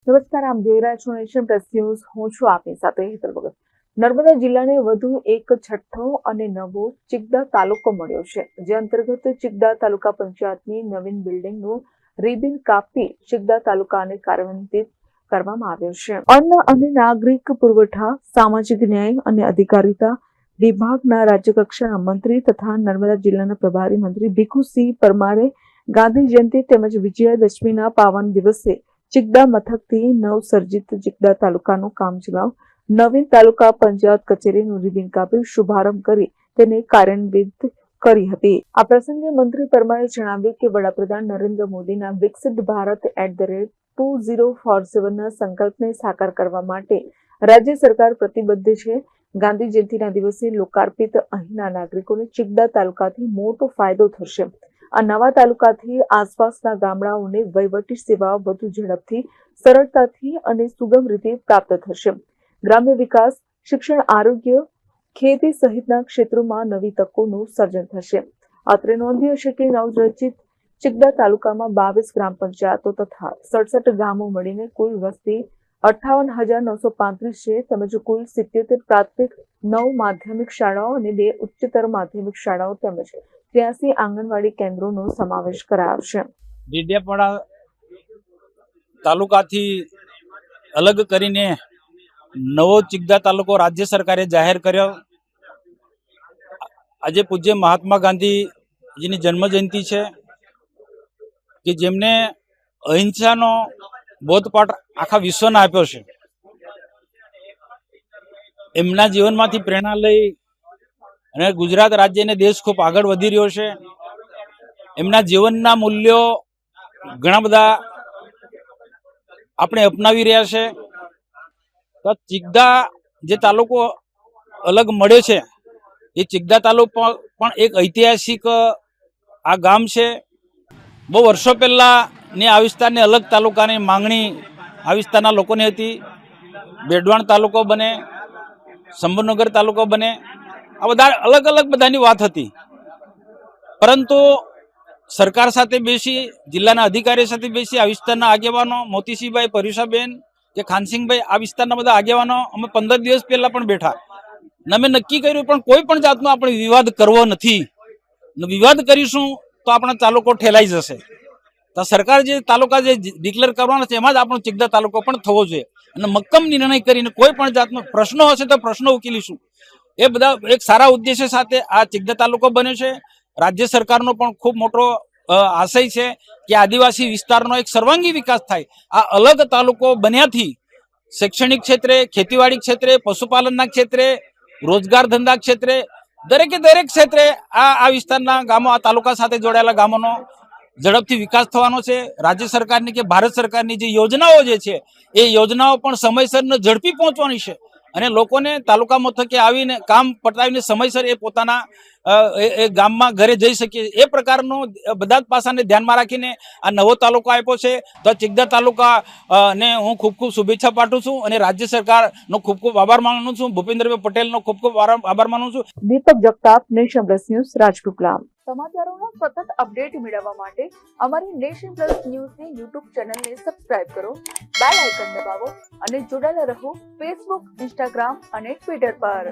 નમસ્કાર, આપ જોઈ રહ્યા છો નેશન પ્લસ ન્યૂઝ. હું છું આપની સાથે હેતલ ભગત. નર્મદા જિલ્લાને વધુ એક છઠ્ઠો અને નવો ચિકદા તાલુકો મળ્યો છે, જે અંતર્ગત ચિકદા તાલુકા પંચાયતની નવીન બિલ્ડિંગનું રિબિન કાપી ચિકદા તાલુકાને કાર્યાન્વિત કરવામાં આવ્યો છે. અન્ન અને નાગરિક પુરવઠા, સામાજિક ન્યાય અને અધિકારીતા વિભાગના રાજ્યકક્ષાના મંત્રી તથા નર્મદા જિલ્લાના પ્રભારી મંત્રી ભીખુસિંહ પરમારે ગાંધી જયંતિ તેમજ વિજયાદશમીના પાવન દિવસે ચિકદા મથકથી નવસર્જિત ચિકદા તાલુકાનું કામચલાઉ નવીન તાલુકા પંચાયત કચેરીનું રિબિન કાપી શુભારંભ કરી તેને કાર્યાન્વિત કરી હતી. આ પ્રસંગે મંત્રી પરમારે જણાવ્યું કે વડાપ્રધાન નરેન્દ્ર મોદીના વિકસિત ભારત @2047ના સંકલ્પને સાકાર કરવા માટે રાજ્ય સરકાર પ્રતિબદ્ધ છે. ગાંધી જયંતિના દિવસે લોકાર્પિત અહીંના નાગરિકોને ચિકદા તાલુકાથી મોટો ફાયદો થશે. આ નવા તાલુકાથી આસપાસના ગામડાઓને વહીવટી સેવાઓ વધુ ઝડપથી, સરળતાથી અને સુગમ રીતે પ્રાપ્ત થશે. ગ્રામ્ય વિકાસ, શિક્ષણ, આરોગ્ય, ખેતી સહિતના ક્ષેત્રોમાં નવી તકોનું સર્જન થશે. અત્રે નોંધ્યું છે કે નવરચિત ચિકદા તાલુકામાં 22 ગ્રામ પંચાયતો તથા 67 ગામો મળીને કુલ વસ્તી 58,935 છે, તેમજ કુલ 77 પ્રાથમિક, 9 માધ્યમિક શાળાઓ અને 2 ઉચ્ચતર માધ્યમિક શાળાઓ તેમજ 83 આંગણવાડી કેન્દ્રોનો સમાવેશ કરાયો છે. ડેડિયાપાડા તાલુકાથી અલગ કરીને નવો ચિકદા તાલુકો રાજ્ય સરકારે જાહેર કર્યો. આજે પૂજ્ય મહાત્મા ગાંધીજીની જન્મજયંતિ છે કે જેમને અહિંસાનો બોધપાઠ આખા વિશ્વને આપ્યો છે. એમના જીવનમાંથી પ્રેરણા લઈ અને ગુજરાત રાજ્ય અને દેશ ખૂબ આગળ વધી રહ્યો છે. એમના જીવનના મૂલ્યો ઘણા બધા આપણે અપનાવી રહ્યા છે. તો ચિકદા જે તાલુકો અલગ મળે છે, એ ચિકદા તાલુકો પણ એક ઐતિહાસિક આ ગામ છે. બહુ વર્ષો પહેલાંની આ વિસ્તારની અલગ તાલુકાની માંગણી આ વિસ્તારના લોકોની હતી. બેડવાણ તાલુકો બને, શંભુનગર તાલુકો બને, આ બધા અલગ અલગ બધાની વાત હતી. પરંતુ સરકાર સાથે બેસી, જિલ્લાના અધિકારી સાથે બેસી, આ વિસ્તારના આગેવાનો મોતીસિંહભાઈ, પર્યુષાબેન કે ખાનસિંહભાઈ, આ વિસ્તારના બધા આગેવાનો અમે 15 દિવસ પહેલા પણ બેઠા અને અમે નક્કી કર્યું પણ કોઈ પણ જાતનો આપણે વિવાદ કરવો નથી. વિવાદ કરીશું તો આપણો તાલુકો ઠેલાઈ જશે. તો સરકાર જે તાલુકા જે ડિક્લેર કરવાનો છે એમાં જ આપણો ચિકદા તાલુકો પણ થવો જોઈએ અને મક્કમ નિર્ણય કરીને કોઈ પણ જાતનો પ્રશ્નો હશે તો પ્રશ્નો ઉકેલીશું. એ બધા એક સારા ઉદ્દેશ્ય સાથે આ ચિકદા તાલુકો બન્યો છે. રાજ્ય સરકારનો પણ ખૂબ મોટો આશય છે કે આદિવાસી વિસ્તારનો એક સર્વાંગી વિકાસ થાય. આ અલગ તાલુકો બન્યાથી શૈક્ષણિક ક્ષેત્રે, ખેતીવાડી ક્ષેત્રે, પશુપાલનના ક્ષેત્રે, રોજગાર ધંધા ક્ષેત્રે, દરેકે દરેક ક્ષેત્રે આ વિસ્તારના ગામો, આ તાલુકા સાથે જોડાયેલા ગામોનો ઝડપથી વિકાસ થવાનો છે. રાજ્ય સરકારની કે ભારત સરકારની જે યોજનાઓ જે છે એ યોજનાઓ પણ સમયસર ને ઝડપી પહોંચવાની છે અને લોકોને તાલુકા મથકે આવીને કામ પતાવીને સમયસર એ પોતાના એ ગામમાં ઘરે જઈ શકે એ પ્રકારનો બધા જ પાસાને ધ્યાનમાં રાખીને આ નવો તાલુકો આપ્યો છે. તો ચિકદા તાલુકા ને હું ખૂબ ખૂબ શુભેચ્છા પાઠવું છું અને રાજ્ય સરકારનો ખૂબ ખૂબ આભાર માનું છું. ભૂપેન્દ્રભાઈ પટેલનો ખૂબ ખૂબ આભાર માનું છું. Deepak Jagtap, nation plus news, Rajpipla. સમાચારોના સતત અપડેટ મેળવવા માટે અમારી નેશન પ્લસ ન્યૂઝની યુટ્યુબ ચેનલને સબસ્ક્રાઇબ કરો, બેલ આઇકન દબાવો અને જોડાયેલા રહો ફેસબુક, ઇન્સ્ટાગ્રામ અને ટ્વિટર પર.